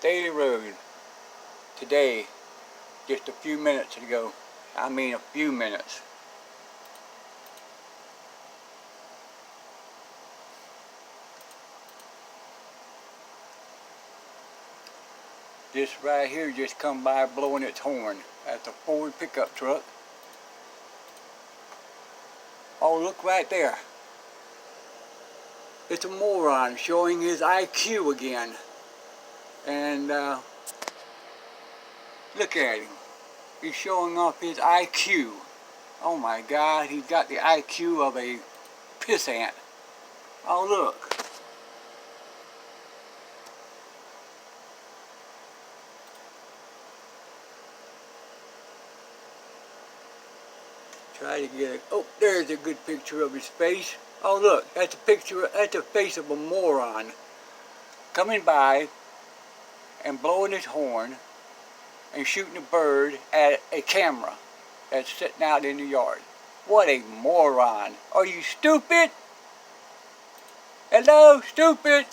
Daly Road today, just a few minutes ago. I mean a few minutes. This right here just come by blowing its horn. That's a Ford pickup truck. Oh, look right there. It's a moron showing his IQ again. And look at him. He's showing off his IQ. Oh my God, he's got the IQ of a pissant. Oh look. Try to get it. Oh, there's a good picture of his face. Oh look, that's a picture, that's a face of a moron. Coming by and blowing his horn and shooting a bird at a camera that's sitting out in the yard. What a moron. Are you stupid? Hello, stupid?